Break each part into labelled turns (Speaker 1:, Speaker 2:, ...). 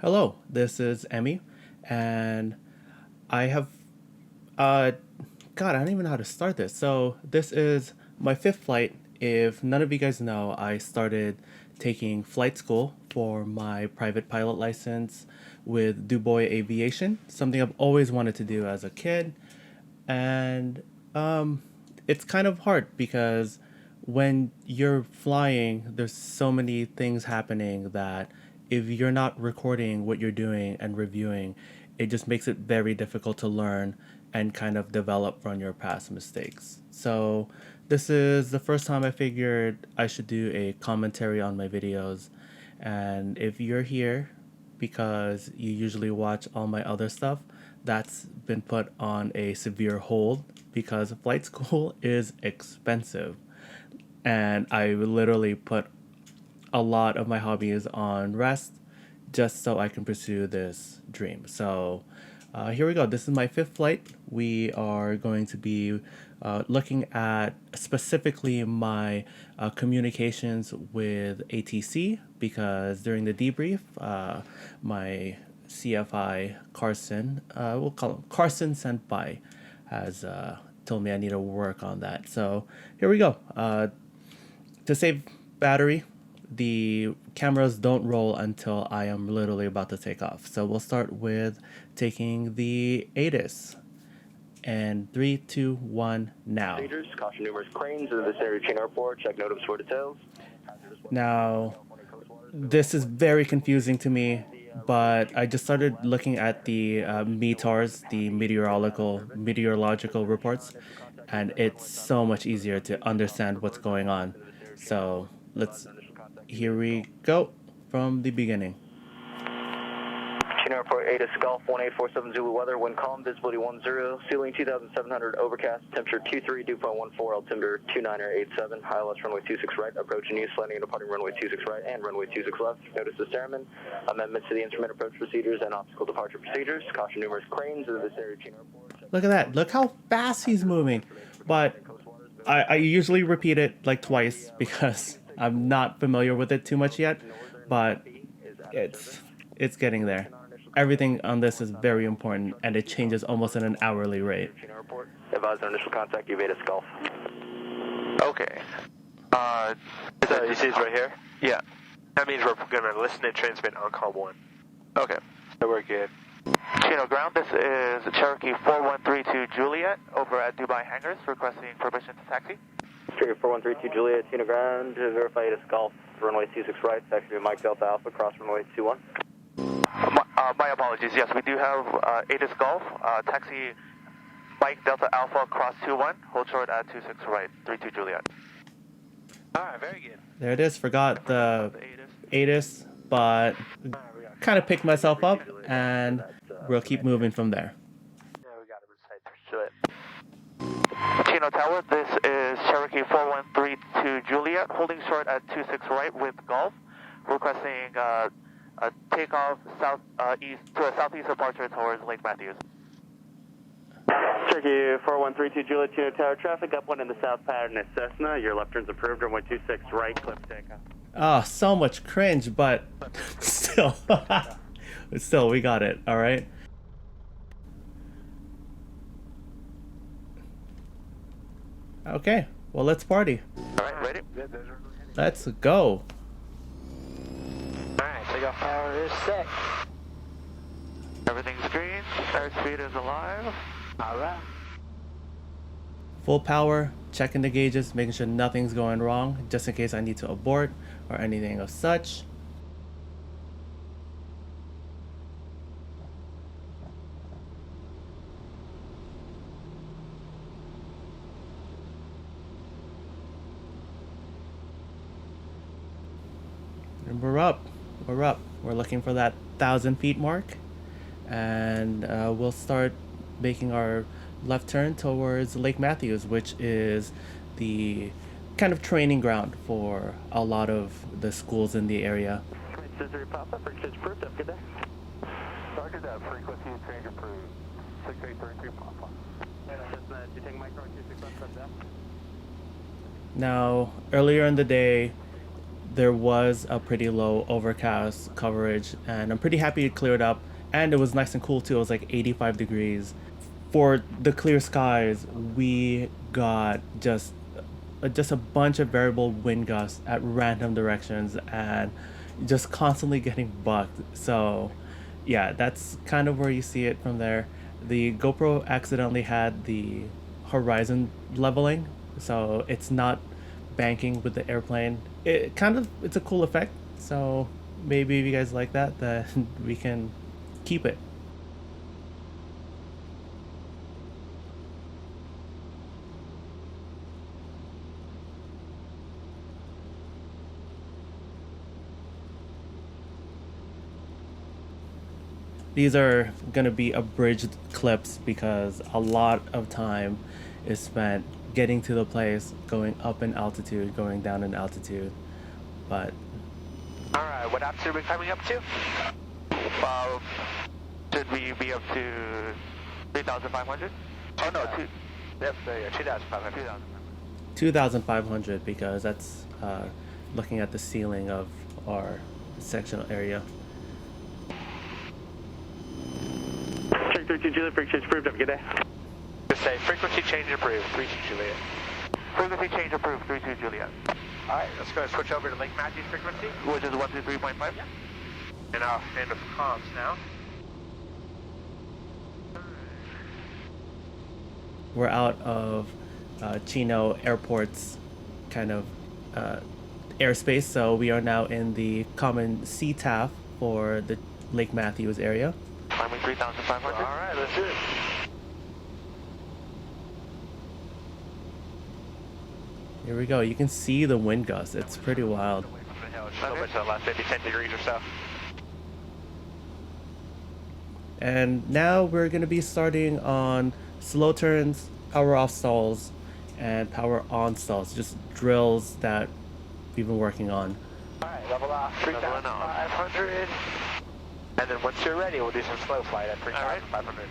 Speaker 1: Hello, this is EMMI, and I have, uh, God, I don't even know how to start this. So, this is my fifth flight. If none of you guys know, I started taking flight school for my private pilot license with Bois Aviation, something I've always wanted to do as a kid. And it's kind of hard because when you're flying, there's so many things happening that if you're not recording what you're doing and reviewing, it just makes it very difficult to learn and kind of develop from your past mistakes. So, this is the first time I figured I should do a commentary on my videos. And if you're here because you usually watch all my other stuff, that's been put on a severe hold because flight school is expensive. And I literally put a lot of my hobbies on rest just so I can pursue this dream. So here we go. This is my fifth flight. We are going to be looking at specifically my communications with ATC because during the debrief, my CFI Carson, we'll call him Carson Senpai, has told me I need to work on that. So here we go. To save battery, the cameras don't roll until I am literally about to take off. So we'll start with taking the ATIS. And 3, 2, 1, now.
Speaker 2: Procedures, caution numerous cranes in this area chain airport. Check notice for details.
Speaker 1: Now, this is very confusing to me, but I just started looking at the METARs, the meteorological reports, and it's so much easier to understand what's going on. So here we go from the beginning.
Speaker 2: Chain airport ATIS Golf 1847 Zulu weather, wind calm, visibility 10, ceiling 2700, overcast, temperature 23, dew point 14, altimeter 2987, ILS runway 26 right, approaching east, landing and departing runway 26 right and runway 26 left. Notice to Airman, amendments to the instrument approach procedures and obstacle departure procedures. Caution numerous cranes in this area chain airport.
Speaker 1: Look at that. Look how fast he's moving. But I usually repeat it like twice because I'm not familiar with it too much yet, but it's getting there. Everything on this is very important, and it changes almost at an hourly rate.
Speaker 2: Advise on initial contact, ATIS Golf.
Speaker 3: Okay.
Speaker 2: You see it's right here?
Speaker 3: Yeah. That means we're going to listen and transmit on call 1. Okay. So we're good. Chino ground, this is Cherokee 4132 Juliet over at Dubai Hangars requesting permission to taxi.
Speaker 2: Cherokee 4132 Juliet, Chino ground, to verify ATIS Golf, runway 26 right, taxi to Mike Delta Alpha, cross runway 21.
Speaker 3: My apologies. Yes, we do have ATIS Golf, taxi Mike Delta Alpha, cross 21, hold short at 26 right, 32 Juliet. All right, very good.
Speaker 1: There it is. Forgot the ATIS, but kind of picked myself up, and we'll keep moving from there.
Speaker 3: Yeah, we got it. Chino Tower, this is Cherokee 4132 Juliet, holding short at 26 right with Golf, requesting a takeoff east to a southeast departure towards Lake Matthews.
Speaker 2: Cherokee 4132 Juliet, Chino Tower traffic, up one in the south pattern at Cessna. Your left turn's approved, runway 26 right, clip takeoff.
Speaker 1: Oh, so much cringe, but still, we got it. All right. Okay, well, let's party.
Speaker 3: All right, ready?
Speaker 1: Let's go.
Speaker 3: Alright, takeoff power is set. Everything's green, airspeed is alive. Alright.
Speaker 1: Full power, checking the gauges, making sure nothing's going wrong, just in case I need to abort or anything of such. And we're up. We're looking for that 1,000 feet mark, and we'll start making our left turn towards Lake Matthews, which is the kind of training ground for a lot of the schools in the area.
Speaker 2: Scissor Papa, frequency approved, have a good day.
Speaker 3: Roger that, frequency and change approved. 6833 Papa.
Speaker 2: Do you take micro 26 up, down?
Speaker 1: Now, earlier in the day, there was a pretty low overcast coverage, and I'm pretty happy it cleared up, and it was nice and cool too. It was like 85 degrees. For the clear skies, we got just a bunch of variable wind gusts at random directions and just constantly getting bucked. So yeah, that's kind of where you see it from there. The GoPro accidentally had the horizon leveling, so it's not banking with the airplane. It's a cool effect. So maybe if you guys like that, then we can keep it. These are gonna be abridged clips because a lot of time is spent getting to the place, going up in altitude, going down in altitude. But
Speaker 3: Alright, what altitude are we coming up to? Should we be up to 3,500? Oh no, yep, there you go, 2,500.
Speaker 1: 2,500 because that's looking at the ceiling of our sectional area.
Speaker 2: Check 32 Juliet, frequency change approved, have a good day.
Speaker 3: Just say frequency change approved, 32 Juliet. Frequency change approved, 32 Juliet. Alright, let's go and switch over to Lake Matthews frequency, which is 123.5. Yeah. And I'll stand up for comms now.
Speaker 1: We're out of Chino Airport's kind of airspace, so we are now in the common CTAF for the Lake Matthews area.
Speaker 3: Climbing 3,500. Alright, let's do it.
Speaker 1: Here we go. You can see the wind gusts. It's pretty wild.
Speaker 3: Away from the hill, just a little bit to the left, maybe 10 degrees or so.
Speaker 1: And now we're going to be starting on slow turns, power off stalls, and power on stalls. Just drills that we've been working on.
Speaker 3: Alright, level off, 3,500. And then once you're ready, we'll do some slow flight at 3,500.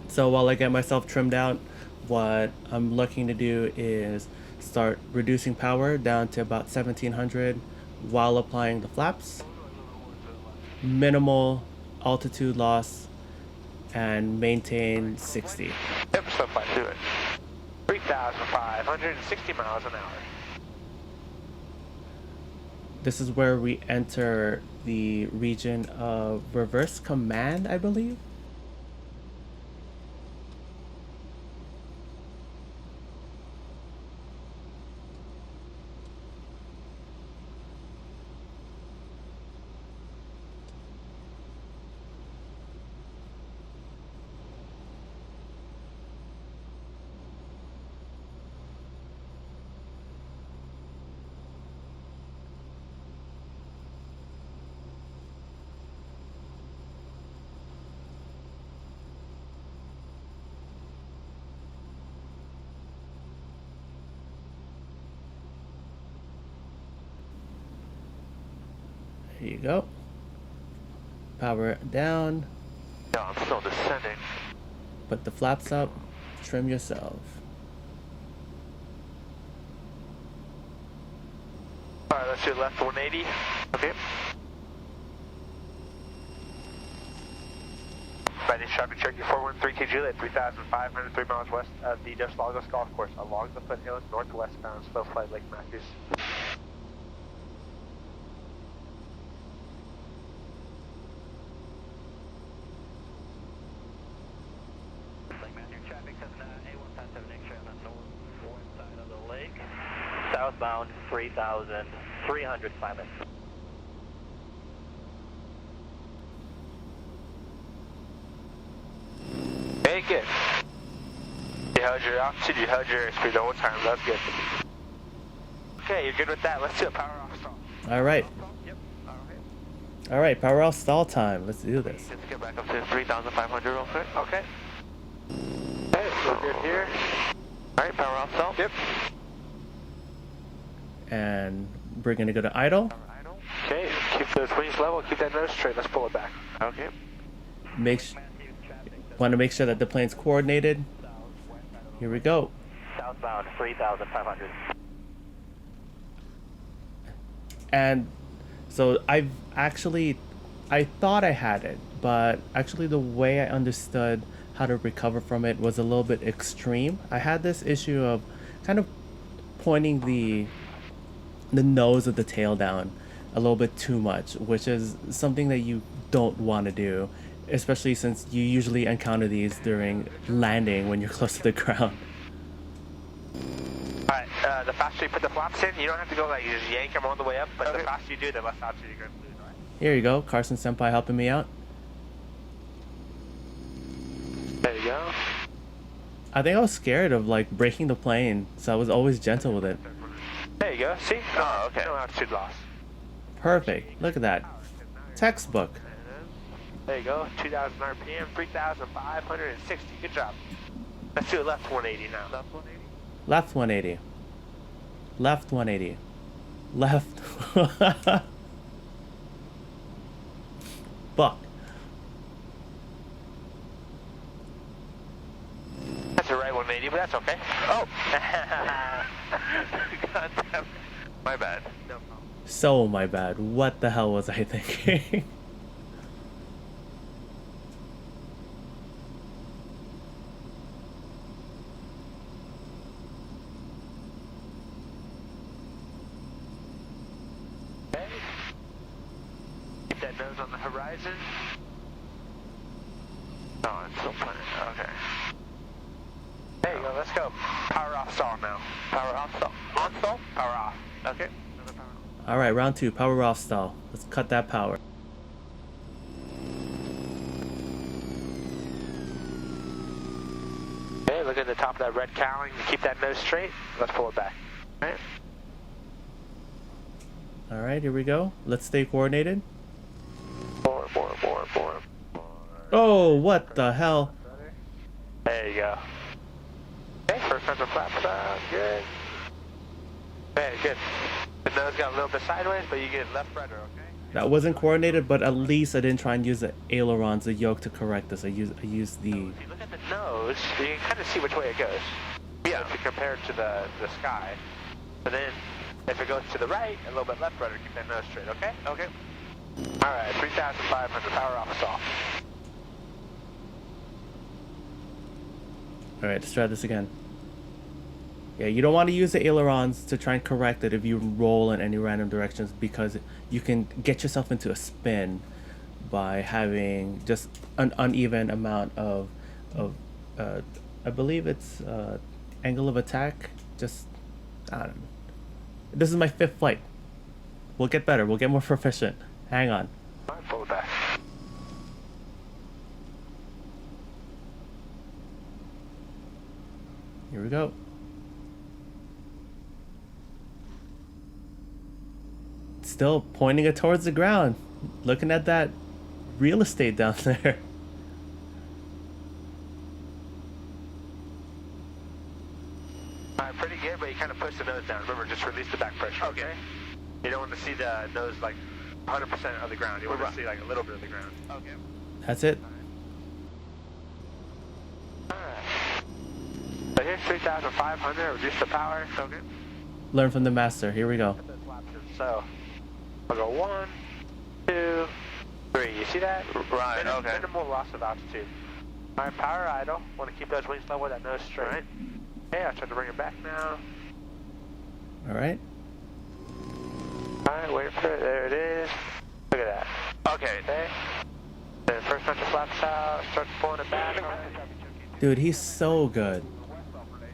Speaker 1: So while I get myself trimmed out, what I'm looking to do is start reducing power down to about 1700 while applying the flaps, minimal altitude loss, and maintain 60.
Speaker 3: Yep, slow flight, do it. 3,560 miles an hour.
Speaker 1: This is where we enter the region of reverse command, I believe. There you go. Power it down.
Speaker 3: Yeah, I'm still descending.
Speaker 1: Put the flaps up. Trim yourself.
Speaker 3: Alright, let's do left 180. Okay. Ready, traffic Cherokee 4132 Juliet, 3,500, 3 miles west of the Dos Lagos Golf Course, along the foothills, northwestbound, slow flight Lake Matthews.
Speaker 2: Lake Matthews traffic, Cessna A157 X-ray on the north side of the lake. Southbound 3,300 silent.
Speaker 3: Very good. You held your altitude, you held your airspeed the whole time. That's good. Okay, you're good with that. Let's do a power off stall.
Speaker 1: All right.
Speaker 3: Yep.
Speaker 1: All right. Power off stall time. Let's do this.
Speaker 3: Let's get back up to 3,500 real quick. Okay. Okay, we're good here. All right, power off stall. Yep.
Speaker 1: And we're gonna go to idle.
Speaker 3: Okay, keep those wings level. Keep that nose straight. Let's pull it back. Okay.
Speaker 1: Want to make sure that the plane's coordinated. Here we go.
Speaker 2: Southbound 3,500.
Speaker 1: And so I thought I had it, but actually the way I understood how to recover from it was a little bit extreme. I had this issue of kind of pointing the nose of the tail down a little bit too much, which is something that you don't want to do, especially since you usually encounter these during landing when you're close to the ground.
Speaker 3: Alright, the faster you put the flaps in, you don't have to go like you just yank them all the way up, but the faster you do, the less altitude you're going to lose, alright?
Speaker 1: Here you go, Carson Senpai helping me out.
Speaker 3: There you go.
Speaker 1: I think I was scared of like breaking the plane, so I was always gentle with it.
Speaker 3: There you go, see? Oh, okay. No altitude loss.
Speaker 1: Perfect, look at that. Textbook.
Speaker 3: There you go, 2,000 RPM, 3,560, good job. Let's do a left 180 now. Left 180?
Speaker 1: Left 180. Left 180. Left. Fuck.
Speaker 3: That's a right 180, but that's okay. Oh! God damn it. My bad. No problem.
Speaker 1: So my bad. What the hell was I thinking?
Speaker 3: Okay. Keep that nose on the horizon. Oh, it's still playing. Okay. There you go, let's go. Power off stall now. Power off stall. On stall, power off. Okay. Another power off.
Speaker 1: Alright, round 2, power off stall. Let's cut that power.
Speaker 3: Okay, look at the top of that red cowling. Keep that nose straight. Let's pull it back. Alright.
Speaker 1: Alright, here we go. Let's stay coordinated.
Speaker 3: More.
Speaker 1: Oh, what the hell?
Speaker 3: There you go. Okay, first center flaps out. Good. Very good. The nose got a little bit sideways, but you get left rudder, okay?
Speaker 1: That wasn't coordinated, but at least I didn't try and use the ailerons, the yoke to correct this. I used the...
Speaker 3: If you look at the nose, you can kind of see which way it goes. Yeah. If you compare it to the sky. But then, if it goes to the right, a little bit left rudder, keep that nose straight, okay? Okay. Alright, 3,500, power off stall.
Speaker 1: Alright, let's try this again. Yeah, you don't want to use the ailerons to try and correct it if you roll in any random directions, because you can get yourself into a spin by having just an uneven amount of I believe it's angle of attack. Just, I don't know. This is my 5th flight. We'll get better. We'll get more proficient. Hang on.
Speaker 3: Alright, pull it back.
Speaker 1: Here we go. Still pointing it towards the ground. Looking at that real estate down there.
Speaker 3: Alright, pretty good, but you kind of push the nose down. Remember, just release the back pressure, okay? You don't want to see the nose like 100% of the ground. You want to see like a little bit of the ground. Okay.
Speaker 1: That's it.
Speaker 3: Alright. So here's 3,500, reduce the power, okay?
Speaker 1: Learn from the master. Here we go.
Speaker 3: So, I'll go 1, 2, 3. You see that? Right, okay. Minimal loss of altitude. Alright, power idle. Want to keep those wings level, that nose straight. Right. Okay, I'll try to bring it back now.
Speaker 1: Alright.
Speaker 3: Alright, wait for it. There it is. Look at that. Okay. Then first time to flaps out, start pulling it back.
Speaker 1: Dude, he's so good.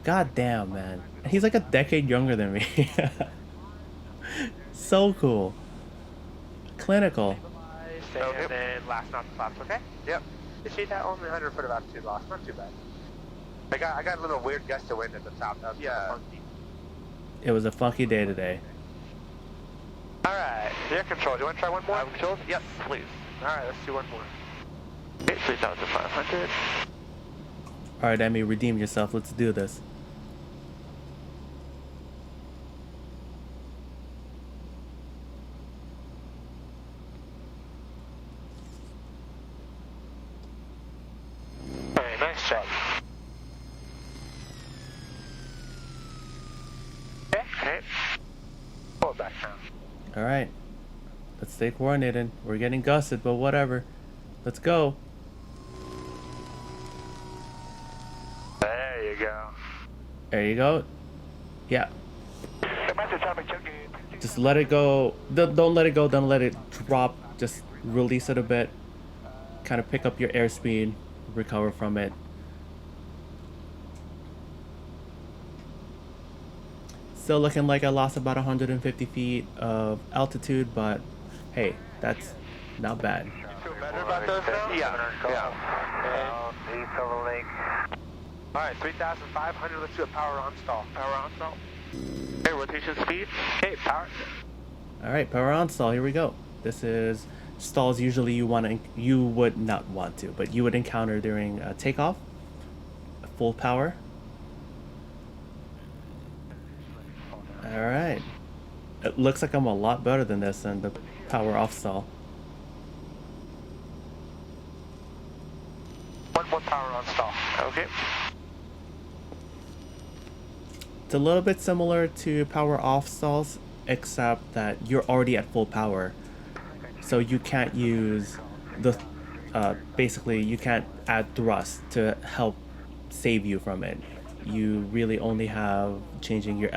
Speaker 1: God damn, man. He's like a decade younger than me. So cool. Clinical.
Speaker 3: Okay. And then last notch flaps, okay? Yep. You see that? Only 100 foot of altitude loss. Not too bad. I got a little weird gust of wind at the top. That was kind of funky.
Speaker 1: It was a funky day today.
Speaker 3: Alright, air control. Do you want to try one more? Controls? Yes, please. Alright, let's do one more. Okay, 3,500.
Speaker 1: Alright, Emmy, redeem yourself. Let's do this.
Speaker 3: Alright, nice job. Okay. Pull it back now.
Speaker 1: All right. Let's stay coordinated. We're getting gusted, but whatever. Let's go.
Speaker 3: There you go.
Speaker 1: There you go. Yeah. Just let it go. Don't let it go. Don't let it drop. Just release it a bit. Kind of pick up your airspeed. Recover from it. Still looking like I lost about 150 feet of altitude, but hey, that's not bad.
Speaker 3: You feel better about those now? Yeah.
Speaker 2: East over Lake.
Speaker 3: Alright, 3,500, let's do a power on stall. Power on stall. Okay, rotation speed. Okay, power.
Speaker 1: All right, power on stall. Here we go. This is stalls usually you would not want to, but you would encounter during takeoff. Full power. All right. It looks like I'm a lot better than this and the power off stall.
Speaker 3: One more power on stall. Okay.
Speaker 1: It's a little bit similar to power off stalls, except that you're already at full power. So you can't use the, basically you can't add thrust to help save you from it. You really only have changing your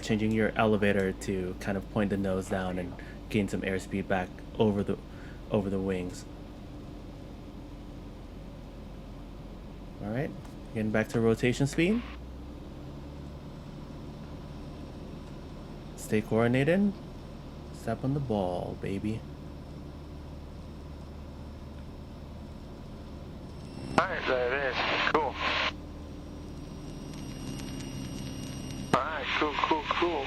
Speaker 1: changing your elevator to kind of point the nose down and gain some airspeed back over the wings. All right, getting back to rotation speed. Stay coordinated. Step on the ball, baby.
Speaker 3: Alright, there it is. Cool. Alright, cool.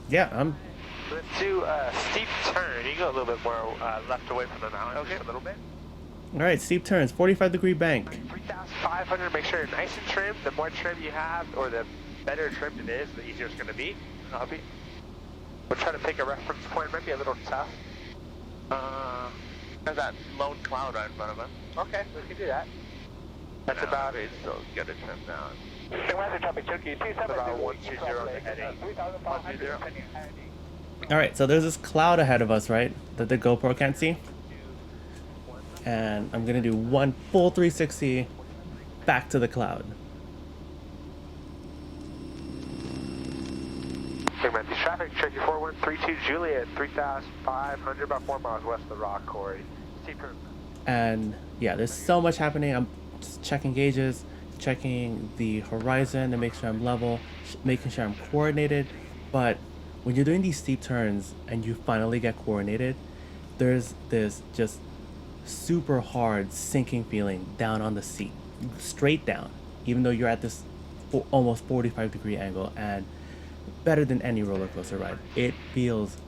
Speaker 1: Yeah, I'm.
Speaker 3: Let's do a steep turn. You go a little bit more left away from the mountain. Okay. Just a little bit.
Speaker 1: All right, steep turns, 45-degree bank.
Speaker 3: 3,500, make sure you're nice and trim. The more trim you have, or the better trimmed it is, the easier it's going to be. We'll try to pick a reference point. Might be a little tough. There's that lone cloud right in front of us. Okay, we can do that. That's about it. So get it trimmed down. About 120 heading. 120.
Speaker 1: All right, so there's this cloud ahead of us, right? That the GoPro can't see. And I'm gonna do one full 360 back to the cloud.
Speaker 3: Segment traffic, Cherokee 4132 Juliet, 3,500, about 4 miles west of the Rock Quarry. Steeper.
Speaker 1: And yeah, there's so much happening. I'm just checking gauges, checking the horizon to make sure I'm level, making sure I'm coordinated. But when you're doing these steep turns and you finally get coordinated, there's this just super hard sinking feeling down on the seat, straight down, even though you're at this almost 45-degree angle, and better than any roller coaster ride. It feels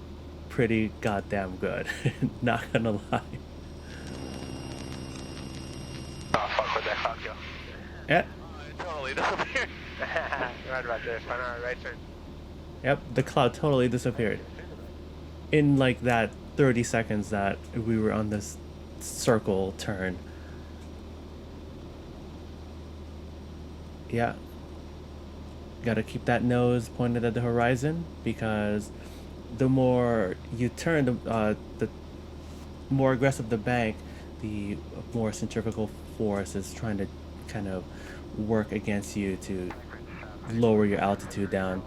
Speaker 1: pretty goddamn good. Not gonna lie.
Speaker 3: Oh, fuck with that cloud go.
Speaker 1: Yeah.
Speaker 3: Totally disappeared. Right about there. Fine, all right turn.
Speaker 1: Yep, the cloud totally disappeared. In like that 30 seconds that we were on this circle turn. Yeah. Gotta keep that nose pointed at the horizon, because the more you turn, the more aggressive the bank, the more centrifugal force is trying to kind of work against you to lower your altitude down.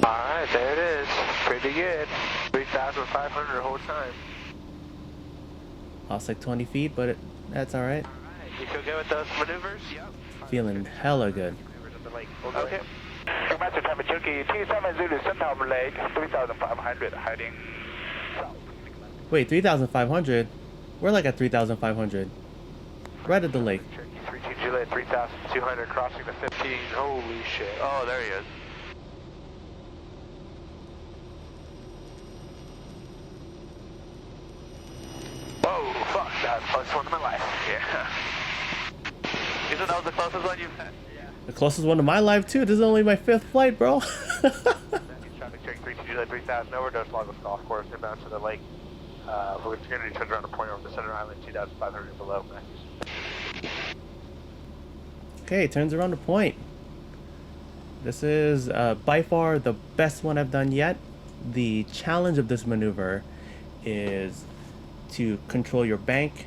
Speaker 3: Alright, there it is. Pretty good. 3,500 the whole time.
Speaker 1: Lost like 20 feet, but that's alright.
Speaker 3: Alright, you feel good with those maneuvers? Yep.
Speaker 1: Feeling hella good.
Speaker 3: Okay. Master time Cherokee 27 Zulu Central Lake, 3,500 heading south.
Speaker 1: Wait, 3,500? We're like at 3,500. Right at the lake.
Speaker 3: Cherokee 32 Juliet, 3,200 crossing the 15. Holy shit. Oh, there he is. Whoa, fuck, that was the closest one of my life. Yeah. Isn't that the closest one you've had? Yeah.
Speaker 1: The closest one to my life too. This is only my 5th flight, bro.
Speaker 3: Traffic Cherokee 32 Juliet, 3,000 overdose Lagos Golf Course inbound to the lake. We're going to turn around a point over the center island, 2,500 below.
Speaker 1: Okay, turns around the point. This is by far the best one I've done yet. The challenge of this maneuver is to control your bank,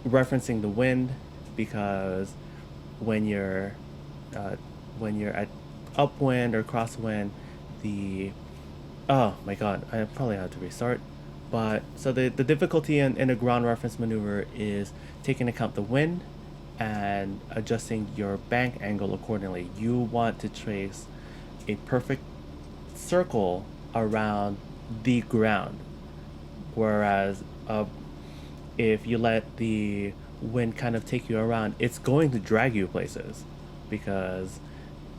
Speaker 1: referencing the wind, because when you're at upwind or crosswind, oh my god, I probably have to restart. But so the difficulty in a ground reference maneuver is taking account the wind and adjusting your bank angle accordingly. You want to trace a perfect circle around the ground, whereas if you let the wind kind of take you around, it's going to drag you places because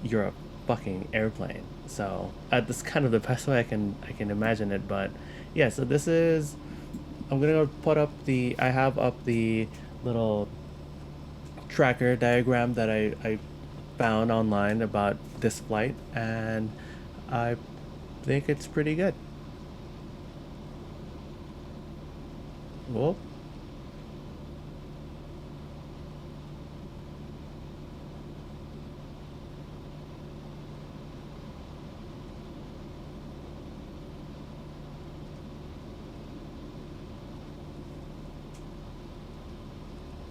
Speaker 1: you're a fucking airplane. So that's kind of the best way I can imagine it. But yeah, so this is, I'm gonna put up I have up the little tracker diagram that I found online about this flight, and I think it's pretty good. Whoa.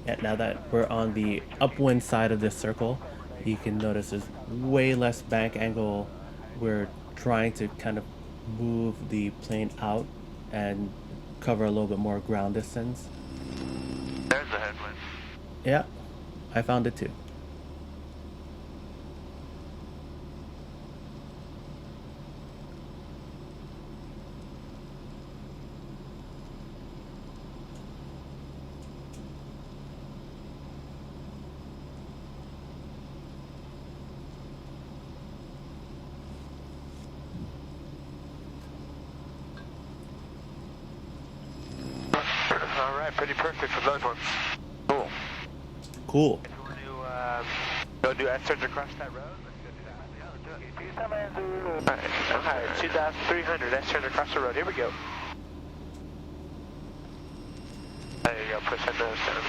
Speaker 1: Yeah, now that we're on the upwind side of this circle, you can notice there's way less bank angle. We're trying to kind of move the plane out and cover a little bit more ground distance.
Speaker 3: There's the headwind.
Speaker 1: Yeah, I found it too.
Speaker 3: Alright, pretty perfect for those ones. Cool.
Speaker 1: Cool.
Speaker 3: If you want to go do S-turns across that road, let's go do that. Alright, 2,300 S-turns across the road. Here we go. There you go, push that nose down.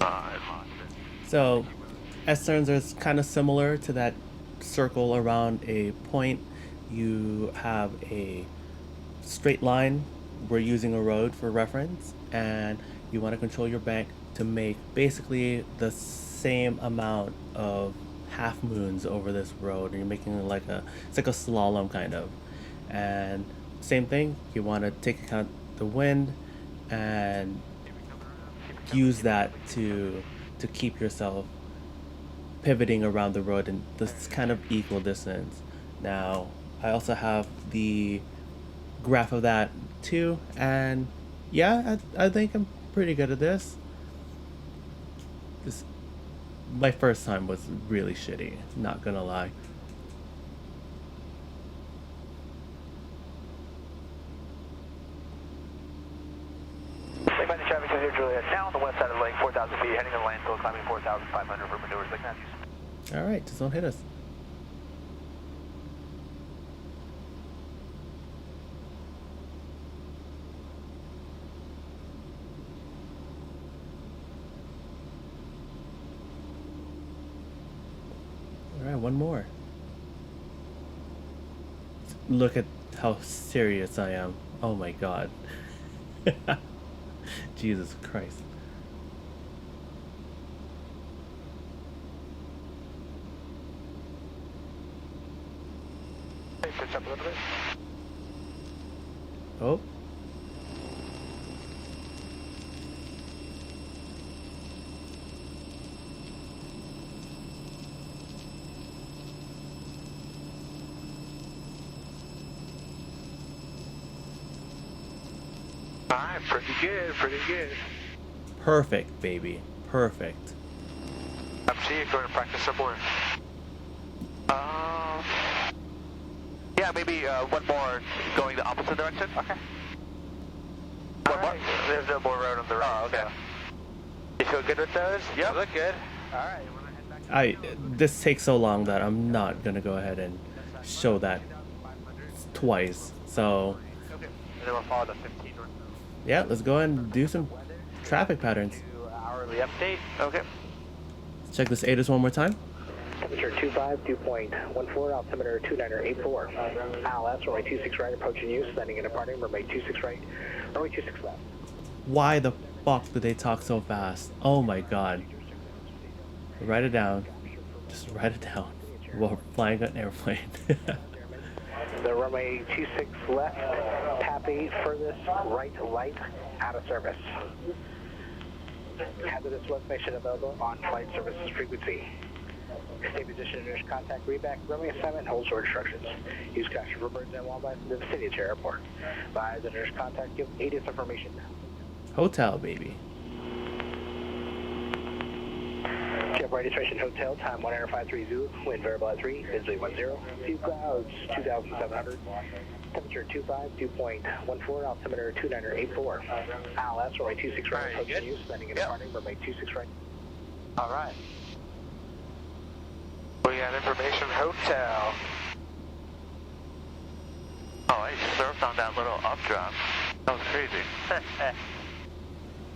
Speaker 3: I lost it.
Speaker 1: So S-turns is kind of similar to that circle around a point. You have a straight line. We're using a road for reference, and you want to control your bank to make basically the same amount of half moons over this road. And you're making it it's like a slalom kind of. And same thing, you want to take account the wind and use that to keep yourself pivoting around the road in this kind of equal distance. Now, I also have the graph of that too, and yeah, I think I'm pretty good at this. My first time was really shitty, not gonna lie.
Speaker 2: Lake traffic is here, Juliet. Now on the west side of the lake, 4,000 feet, heading to landfill, climbing 4,500 for maneuvers. Lake Matthews.
Speaker 1: All right, just don't hit us. All right, one more. Look at how serious I am. Oh my god. Jesus Christ.
Speaker 3: Hey, pitch up a little bit.
Speaker 1: Oh.
Speaker 3: Alright, pretty good, pretty good.
Speaker 1: Perfect, baby. Perfect.
Speaker 3: I'm seeing you going to practice some more. Yeah, maybe one more going the opposite direction. Okay. One more? There's no more road on the right. Oh, okay. You feel good with those? Yep. You look good. Alright, you want to head back?
Speaker 1: This takes so long that I'm not gonna go ahead and show that twice. So
Speaker 3: Okay. And then we'll follow the 15 north.
Speaker 1: yeah, let's go ahead and do some traffic patterns.
Speaker 3: Hourly update. Okay.
Speaker 1: Let's check this ATIS one more time.
Speaker 2: Temperature 25, 2.14, altimeter 2984. ILS, runway 26 right, approaching you, landing and departing, runway 26 right, runway 26 left.
Speaker 1: Why the fuck do they talk so fast? Oh my god. Write it down. Just write it down. We're flying an airplane.
Speaker 2: The runway 26 left, Pappy, furthest right light, out of service. Hazardous destination available on flight services frequency. Stay position, initial contact, readback, runway assignment, hold short instructions. Use caution for birds and wildlife in the vicinity of your airport. Advise initial contact, give ATIS information.
Speaker 1: Hotel, baby.
Speaker 2: Jeff registration hotel, time 153 Zulu, wind variable at 3, visibility 10, few clouds 2,700, temperature 25, 2.14, altimeter 2984, ILS, runway 26 right, approaching you, landing and departing, runway 26 right.
Speaker 3: All right. We got information hotel. Oh, I surfed on that little updraft. That was crazy.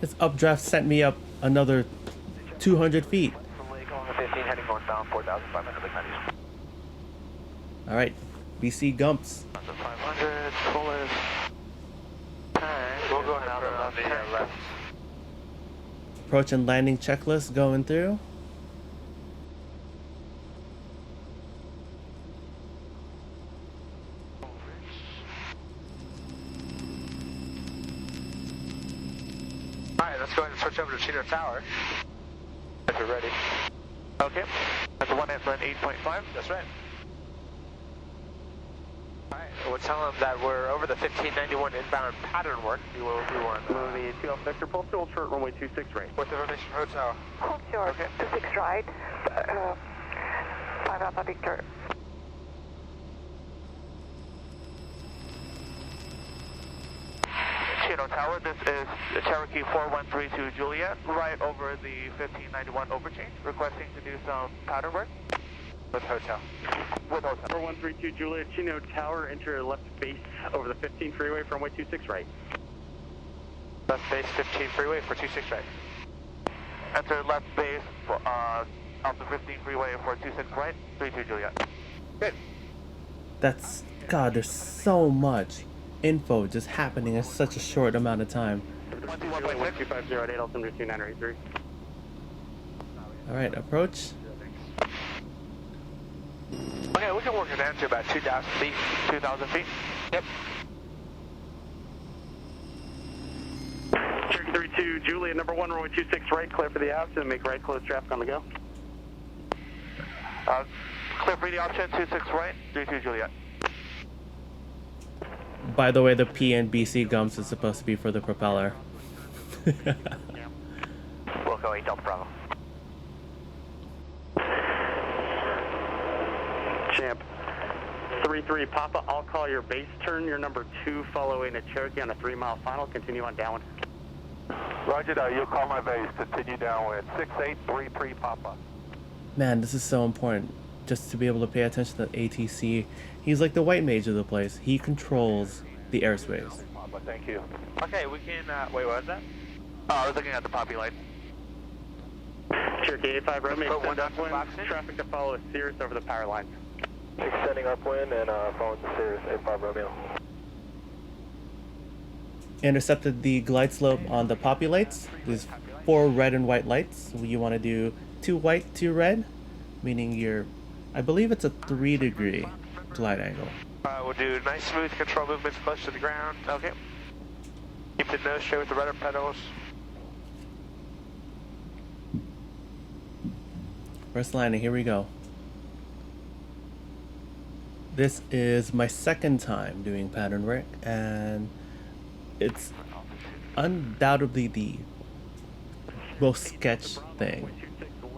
Speaker 1: This updraft sent me up another 200 feet.
Speaker 2: From Lake along the 15, heading northbound, 4,500, big 90s.
Speaker 1: Alright, BC Gumps.
Speaker 3: 500, fullest. We'll go ahead on the left.
Speaker 1: Approach and landing checklist going through.
Speaker 3: Alright, let's go ahead and switch over to Chino Tower. If you're ready. Okay. That's the one at 8.5. That's right. Alright, we'll tell them that we're over the 1591 inbound pattern work. We want
Speaker 2: The 2 Alpha Vector, pulse hold short, runway 26 right.
Speaker 3: what's the information hotel?
Speaker 4: Hold short,
Speaker 3: Okay.
Speaker 4: 26 right, 5 Alpha Victor.
Speaker 3: Chino Tower, this is Cherokee 4132 Juliet, right over the 1591 overchange, requesting to do some pattern work. With hotel. With hotel.
Speaker 5: 4132 Juliet, Chino Tower, enter left base over the 15 freeway for runway 26 right.
Speaker 3: Left base 15 freeway for 26 right. Enter left base for Alpha 15 freeway for 26 right, 32 Juliet. Good.
Speaker 1: That's, God, there's so much info just happening in such a short amount of time.
Speaker 5: 1250 at 8, altimeter 2983.
Speaker 1: Alright, approach.
Speaker 3: Okay, we can work it down to about 2,000 feet. 2,000 feet? Yep.
Speaker 5: Cherokee 32 Juliet, number 1, runway 26 right, clear for the outs and make right, close traffic on the go.
Speaker 3: Clear for the option, 26 right, 32 Juliet.
Speaker 1: By the way, the P and BC Gumps is supposed to be for the propeller.
Speaker 2: We'll go 8 Delta Bravo.
Speaker 5: Champ. 33 Papa, I'll call your base turn, your number 2 following a Cherokee on a 3-mile final, continue on downwind.
Speaker 6: Roger that, you'll call my base, continue downwind, 6833 Papa.
Speaker 1: Man, this is so important. Just to be able to pay attention to ATC. He's like the white mage of the place. He controls the airspace.
Speaker 6: Papa, thank you.
Speaker 3: Okay, we can, wait, what was that? Oh, I was looking at the poppy light.
Speaker 5: Cherokee 85 Romeo,
Speaker 3: Put one
Speaker 5: extend
Speaker 3: down for
Speaker 5: upwind,
Speaker 3: boxing.
Speaker 5: traffic to follow a Cirrus over the power lines.
Speaker 2: Extending upwind and following the Cirrus 85 Romeo.
Speaker 1: Intercepted the glide slope on the poppy lights. There's 4 red and white lights. You want to do 2 white, 2 red, meaning you're, I believe it's a 3-degree glide angle.
Speaker 3: We'll do nice smooth control movements close to the ground. Okay. Keep the nose straight with the rudder pedals.
Speaker 1: First landing, here we go. This is my second time doing pattern work, and it's undoubtedly the most sketch thing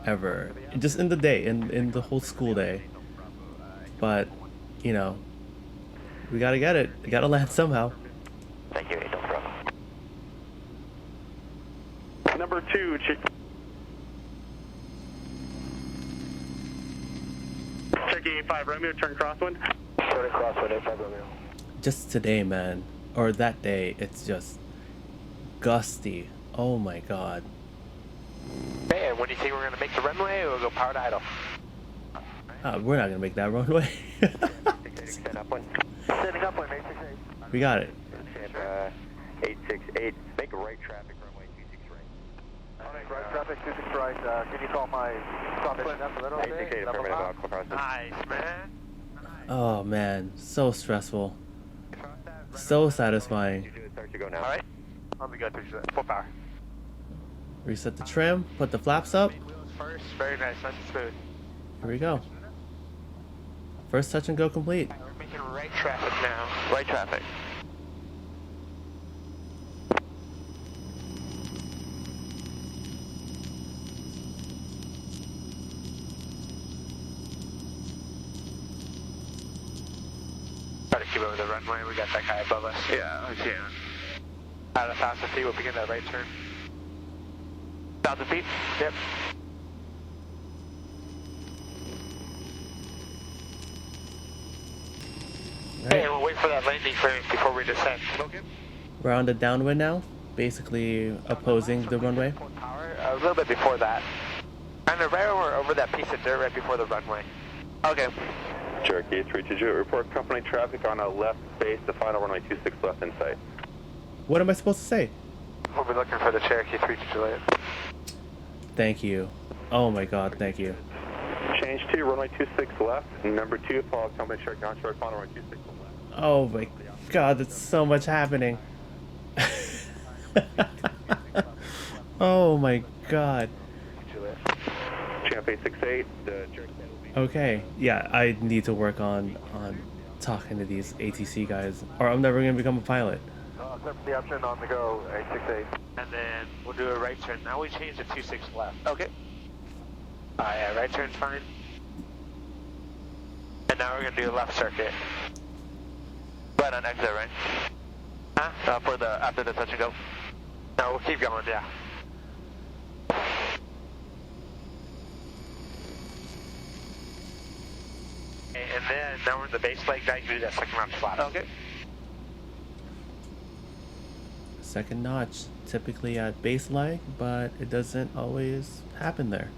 Speaker 1: ever. Just in the day, in the whole school day. But, you know, we gotta get it. We gotta land somehow.
Speaker 2: Thank you, 8 Delta Bravo.
Speaker 5: Number 2, Cherokee 85 Romeo, turn crosswind.
Speaker 2: Turning crosswind 85 Romeo.
Speaker 1: just today, man, or that day, it's just gusty. Oh my god.
Speaker 4: Okay, and when do you think we're gonna make the runway, or we'll go power to idle?
Speaker 1: We're not gonna make that runway.
Speaker 2: Extend upwind.
Speaker 4: Setting up on 868.
Speaker 1: We got it.
Speaker 2: 868. Make a right traffic runway 26 right.
Speaker 6: Alright, right traffic, 26 right. Can you call my stop pushing up a little bit?
Speaker 2: 868 affirmative, I'll call process.
Speaker 4: Nice, man.
Speaker 1: Oh man, so stressful. So satisfying.
Speaker 2: You do it, start to go now.
Speaker 4: Alright. Let me go through full power.
Speaker 1: Reset the trim, put the flaps up.
Speaker 4: Wheels first. Very nice, nice and smooth.
Speaker 1: Here we go. First touch and go complete.
Speaker 4: We're making right traffic now. Right traffic. Try to keep over the runway. We got that guy above us. Yeah, yeah. At 1,000 feet, we'll begin that right turn. 1,000 feet? Yep. Hey,
Speaker 1: Right.
Speaker 4: we'll wait for that landing clearance before we descend. Okay.
Speaker 1: We're on the downwind now, basically opposing the runway.
Speaker 4: Power, a little bit before that. And right over that piece of dirt right before the runway. Okay.
Speaker 6: Cherokee 320, report company traffic on a left base, the final runway 26 left in sight.
Speaker 1: What am I supposed to say?
Speaker 4: We'll be looking for the Cherokee 3 Juliet.
Speaker 1: Thank you. Oh my god, thank you.
Speaker 6: Change to runway 26 left, number 2, follow company Cherokee on short, final runway 26 left.
Speaker 1: Oh my god, that's so much happening. Oh my god.
Speaker 6: Champ 868, the Cherokee.
Speaker 1: Okay, yeah, I need to work on talking to these ATC guys, or I'm never gonna become a pilot.
Speaker 6: Except for the option on the go, 868.
Speaker 4: And then we'll do a right turn. Now we change to 26 left. Okay. Yeah, right turn's fine. And now we're gonna do a left circuit. Right on exit, right? Huh? For the after the touch and go. No, we'll keep going. Yeah. And then now we're in the base leg. Now you do that second round flat. Okay.
Speaker 1: Second notch, typically at base leg, but it doesn't always happen there.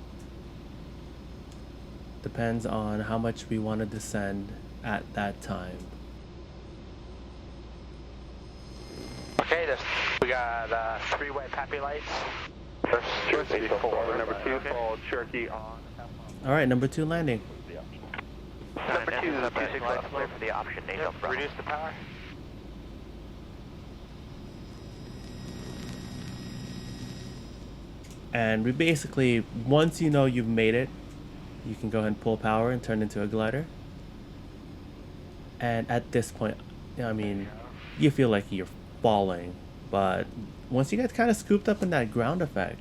Speaker 1: Depends on how much we want to descend at that time.
Speaker 4: Okay, we got three-way pappy lights. There's
Speaker 6: Cherokee,
Speaker 4: four.
Speaker 6: number 2,
Speaker 4: Okay.
Speaker 6: follow Cherokee on.
Speaker 1: Alright, number 2 landing.
Speaker 4: Number 2,
Speaker 2: 26 left, clear for the option, NATO front.
Speaker 4: Reduce the power.
Speaker 1: And we basically, once you know you've made it, you can go ahead and pull power and turn into a glider. And at this point, I mean, you feel like you're falling, but once you get kind of scooped up in that ground effect,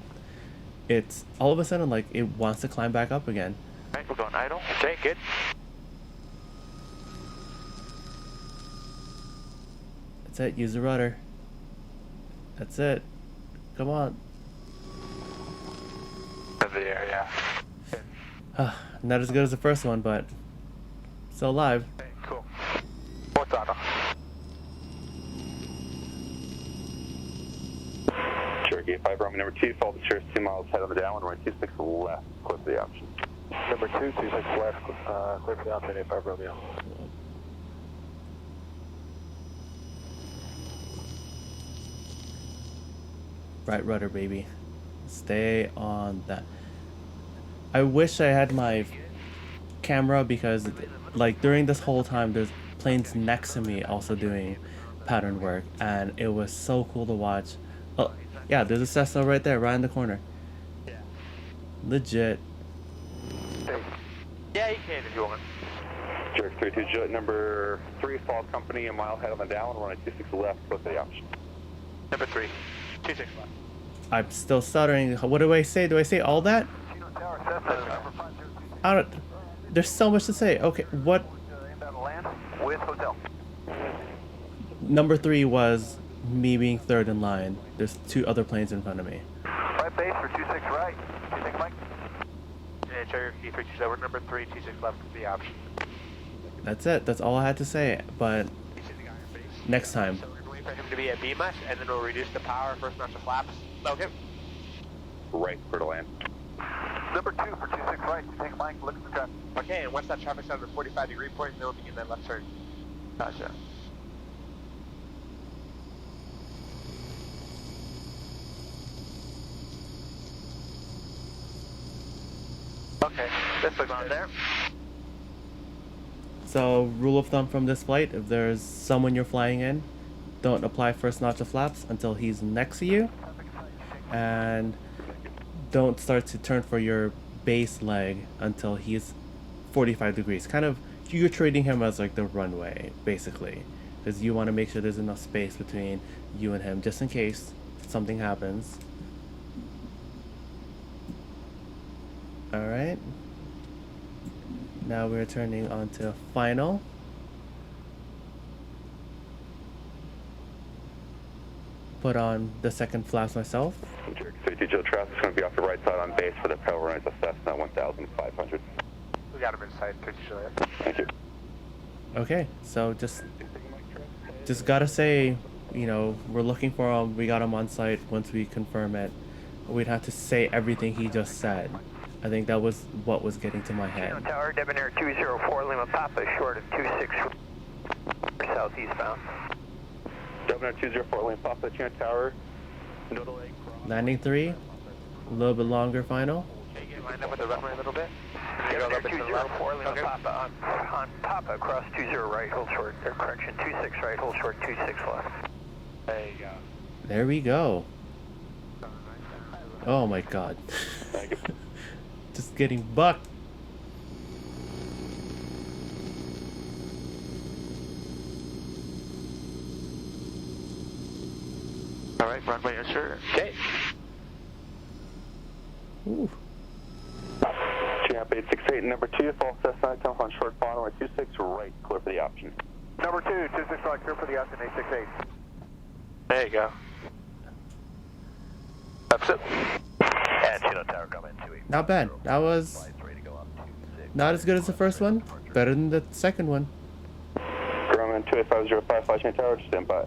Speaker 1: it's all of a sudden like it wants to climb back up again.
Speaker 4: Alright, we're going idle. Okay, good.
Speaker 1: That's it, use the rudder. That's it. Come on.
Speaker 4: Of the area.
Speaker 1: Not as good as the first one, but still alive.
Speaker 4: Okay, cool. Full throttle.
Speaker 6: Cherokee 5 Romeo number 2, follow the Cherokee 2 miles head on the downwind, runway 26 left, clear for the option. Number 2, 26 left, clear for the option, 5 Romeo.
Speaker 1: Right rudder, baby. Stay on that. I wish I had my camera because, like, during this whole time, there's planes next to me also doing pattern work, and it was so cool to watch. Oh, yeah, there's a Cessna right there, right in the corner.
Speaker 4: Yeah.
Speaker 1: Legit.
Speaker 4: Yeah, you can if you want.
Speaker 6: Cherokee 32 Juliet number 3, follow company a mile head on the downwind, runway 26 left, clear for the option.
Speaker 4: Number 3. 26 left.
Speaker 1: I'm still stuttering. What do I say? Do I say all that? I don't. There's so much to say. Okay, what?
Speaker 6: With hotel.
Speaker 1: Number 3 was me being third in line. There's 2 other planes in front of me.
Speaker 6: Right base for 26 right. 26 Mike.
Speaker 4: Yeah, Cherokee 327, number 3, 26 left for the option.
Speaker 1: That's it. That's all I had to say. But next time.
Speaker 4: So we're going to wait for him to be at BMUS, and then we'll reduce the power, first notch of flaps. Okay.
Speaker 6: Right, clear to land.
Speaker 3: Number 2 for 26 right, take Mike, look at the traffic.
Speaker 4: Okay, and once that traffic's out of the 45-degree point, then we'll begin that left turn.
Speaker 3: Gotcha. Okay, this looks on there.
Speaker 1: So, rule of thumb from this flight, if there's someone you're flying in, don't apply first notch of flaps until he's next to you. And don't start to turn for your base leg until he's 45 degrees. Kind of, you're treating him as like the runway, basically. Because you want to make sure there's enough space between you and him, just in case something happens. Alright. Now we're turning onto final. Put on the second flaps myself.
Speaker 6: Cherokee Joe, traffic's going to be off the right side on base for the power run. It's a Cessna 1500.
Speaker 4: We got him inside, 30 Juliet.
Speaker 6: Thank you.
Speaker 1: Okay, so just gotta say, you know, we're looking for him. We got him on site. Once we confirm it, we'd have to say everything he just said. I think that was what was getting to my head.
Speaker 2: Tower, Debonair 204 Lima Papa, short of 26 southeast bound.
Speaker 6: Debonair 204 Lane Papa, Chino Tower.
Speaker 1: Landing 3, a little bit longer final.
Speaker 4: Okay, get lined up with the runway a little bit. Get a
Speaker 2: Debonair
Speaker 4: little bit to the left.
Speaker 2: 204 Lima
Speaker 4: Okay.
Speaker 2: Papa on Papa, across 20 right, hold short. Correction, 26 right, hold short, 26 left.
Speaker 4: There you go.
Speaker 1: There we go. Oh my god.
Speaker 6: Thank you.
Speaker 1: Just getting bucked.
Speaker 3: All right, runway sure.
Speaker 4: Okay.
Speaker 1: Ooh.
Speaker 6: Champ 868, number 2, false Cessna, come on short final, or 26 right, clear for the option.
Speaker 3: Number 2, 26 right, clear for the option, 868. There you go. That's it.
Speaker 2: And Chino Tower, come in 2
Speaker 1: Not bad. That was not as good as the first one. Better than the second one.
Speaker 6: Grumman 28505, Flash Tower, stand by.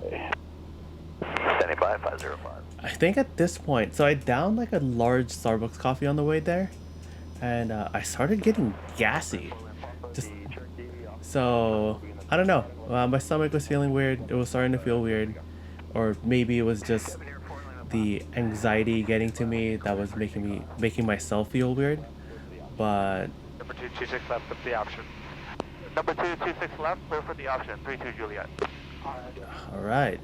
Speaker 2: Standing by, 505.
Speaker 1: I think at this point, so I downed like a large Starbucks coffee on the way there, and I started getting gassy. Just so I don't know. My stomach was feeling weird. It was starting to feel weird, or maybe it was just the anxiety getting to me that was making myself feel weird. But
Speaker 3: Number 2, 26 left, with the option. Number 2, 26 left, clear for the option, 32 Juliet.
Speaker 1: all right,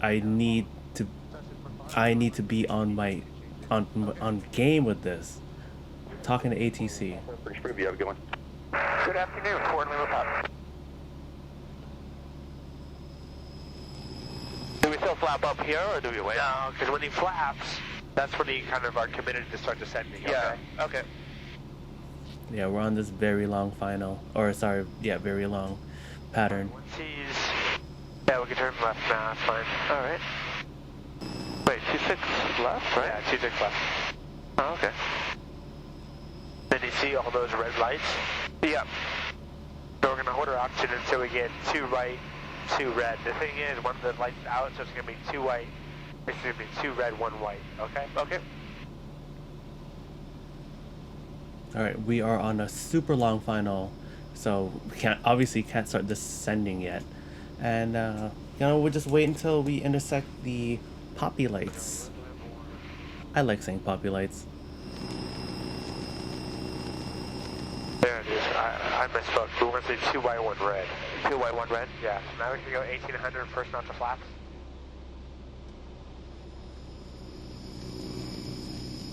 Speaker 1: I need to be on my on game with this. Talking to ATC.
Speaker 6: British Preview, have a good one.
Speaker 3: Good afternoon, Fort Lima Pop. Do we still flap up here, or do we wait? No, because when he flaps, that's when he kind of are committed to start descending. Yeah. Okay.
Speaker 1: Yeah, we're on this very long final, or sorry, yeah, very long pattern.
Speaker 3: Once he's... Yeah, we can turn left now, that's fine. Alright. Wait, 26 left, right?
Speaker 4: Yeah, 26 left.
Speaker 3: Oh, okay.
Speaker 4: Then you see all those red lights?
Speaker 3: Yep.
Speaker 4: So we're going to hold our option until we get 2 right, 2 red. The thing is, one of the lights out, so it's going to be 2 white. It's going to be 2 red, 1 white. Okay?
Speaker 3: Okay.
Speaker 1: All right, we are on a super long final, so we obviously can't start descending yet, and we'll just wait until we intersect the poppy lights. I like saying poppy lights.
Speaker 4: There it is. I misspoke. We're going to say 2 white, 1 red.
Speaker 3: 2 white, 1 red?
Speaker 4: Yeah, so now we can go 1800 first notch of flaps.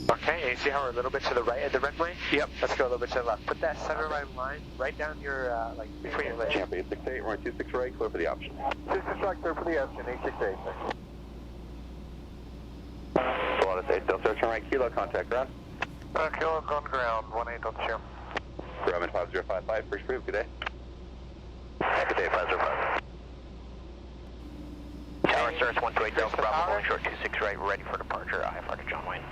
Speaker 4: Okay, you see how we're a little bit to the right of the runway?
Speaker 3: Yep.
Speaker 4: Let's go a little bit to the left. Put that center line right down your, like, between your legs.
Speaker 6: Champ 868, we're on 26 right, clear for the option.
Speaker 3: 26 right, clear for the option, 868.
Speaker 6: Go on to 8, Delta, turn right, kilo, contact ground.
Speaker 3: Kilo on ground, 18 on share.
Speaker 6: Grumman 5055, British Preview, good day.
Speaker 2: Good day, 505. Tower starts 128 Delta Bravo, going short 26 right, ready for departure, IFR to John Wayne.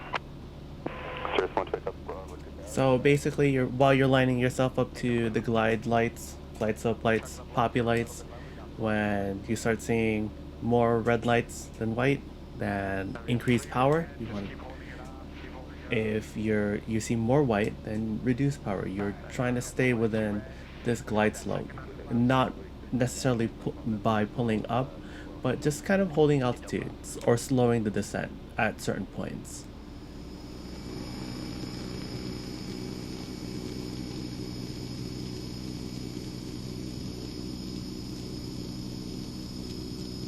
Speaker 6: Cirrus 128 Delta Bravo.
Speaker 1: So basically, while you're lining yourself up to the glide lights, lights up lights, poppy lights, when you start seeing more red lights than white, then increase power. You want, if you see more white, then reduce power. You're trying to stay within this glide slope, not necessarily by pulling up, but just kind of holding altitude or slowing the descent at certain points.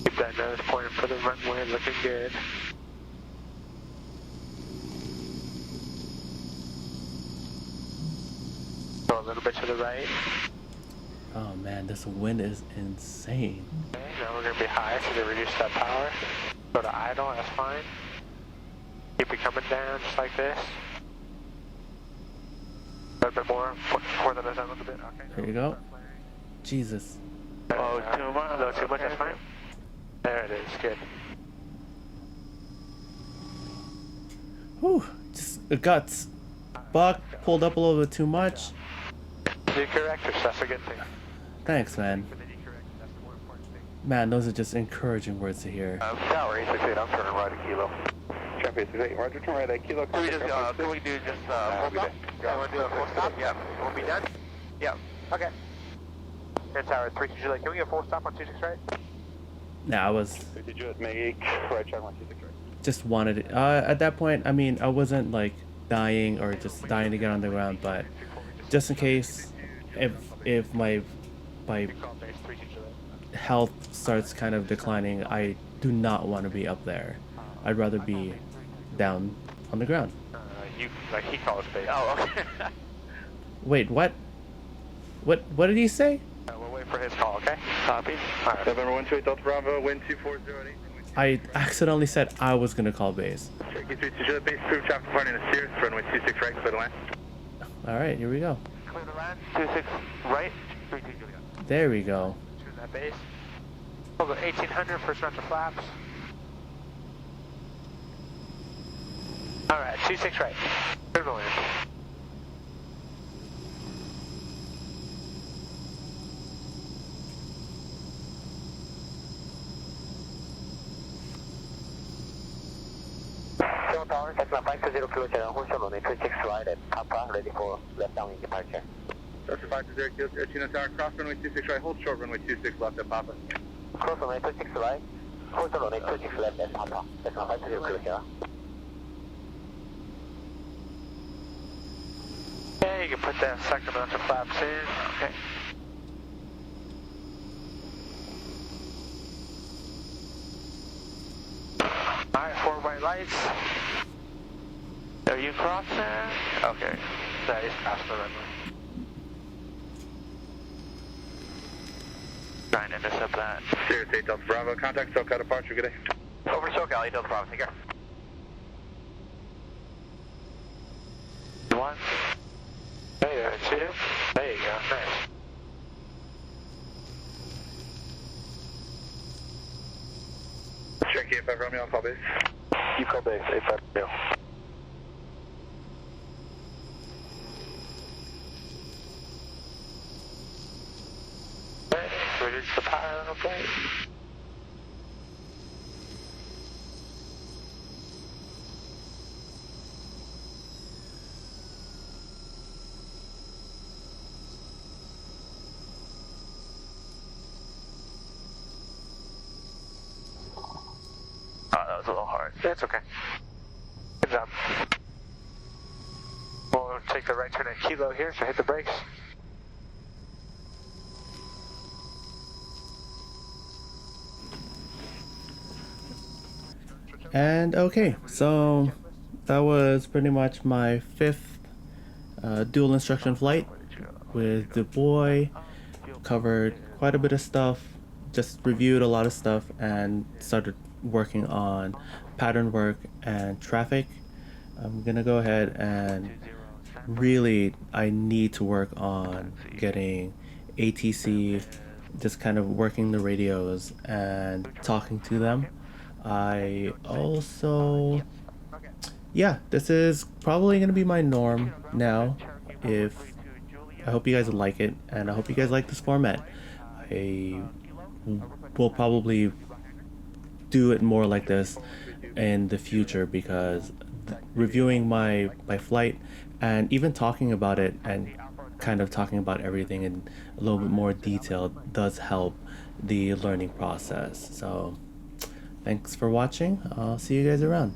Speaker 4: Keep that nose pointed for the runway, looking good. Go a little bit to the right.
Speaker 1: Oh man, this wind is insane.
Speaker 4: Okay, now we're going to be high, so they reduce that power. Go to idle, that's fine. Keep it coming down just like this. A little bit more, pour the nose out a little bit. Okay.
Speaker 1: There you go. Jesus.
Speaker 3: Oh, too much?
Speaker 4: A little too much, that's fine. There it is, good.
Speaker 1: Whew, just the guts. Buck pulled up a little bit too much.
Speaker 4: You correct us, that's a good thing.
Speaker 1: Thanks, man. Man, those are just encouraging words to hear.
Speaker 6: Tower 868, I'm turning right at Kilo. Traffic 868, Roger, turn right at Kilo.
Speaker 3: Can we do just full stop? Yeah, we'll do a full stop? Yeah. We'll be done? Yeah. Okay.
Speaker 4: Here, Tower 3, Juliet, can we get a full stop on 26 right?
Speaker 1: Nah, I was
Speaker 6: Did you make right check 126 right?
Speaker 1: just wanted it. At that point, I mean, I wasn't like dying or just dying to get on the ground, but just in case, if my health starts kind of declining, I do not want to be up there. I'd rather be down on the ground.
Speaker 4: He calls base.
Speaker 3: Oh, okay.
Speaker 1: Wait, what? What did he say?
Speaker 4: We'll wait for his call, okay? Copy. Alright.
Speaker 6: November 128 Delta Bravo, wind 2408.
Speaker 1: I accidentally said I was gonna call base.
Speaker 6: Cherokee 3 Juliet, base approved traffic departing to Sears, runway 26 right, clear the line.
Speaker 1: Alright, here we go.
Speaker 3: Clear the land, 26 right, 32 Juliet.
Speaker 1: There we go.
Speaker 4: Choose that base. Over 1800, first round to flaps. Alright, 26 right. Clear the land.
Speaker 2: Tower, Cessna 520 Kilo Channel, hold short runway 26 right at Papa, ready for left downwind departure.
Speaker 6: Cessna 520 Kilo Chino Tower, cross runway 26 right, hold short runway 26 left at Papa.
Speaker 2: Cross runway 26 right, hold short runway 26 left at Papa, Cessna 520 Kilo Channel.
Speaker 4: Okay, you can put that second bunch of flaps in. Okay. Alright, 4 white lights. Are you crossing? Okay. That is past the runway. Trying to intercept that.
Speaker 6: Sears 8 Delta Bravo, contact SoCal departure, good day.
Speaker 3: Over SoCal, 8 Delta Bravo, take care.
Speaker 4: 1. There, 2. There you go, nice.
Speaker 6: Cherokee 85 Romeo, I'll call base.
Speaker 4: You call base, 85 Romeo. Reduce the power on the plane.
Speaker 3: That was a little hard.
Speaker 4: That's okay. Good job. We'll take the right turn at Kilo here, so hit the brakes.
Speaker 1: And okay, so that was pretty much my 5th dual instruction flight with the Bois. Covered quite a bit of stuff, just reviewed a lot of stuff, and started working on pattern work and traffic. I'm gonna go ahead and really, I need to work on getting ATC, just kind of working the radios and talking to them. I also, yeah, this is probably gonna be my norm now. I hope you guys like it, and I hope you guys like this format. I we'll probably do it more like this in the future, because reviewing my flight and even talking about it and kind of talking about everything in a little bit more detail does help the learning process. So thanks for watching. I'll see you guys around.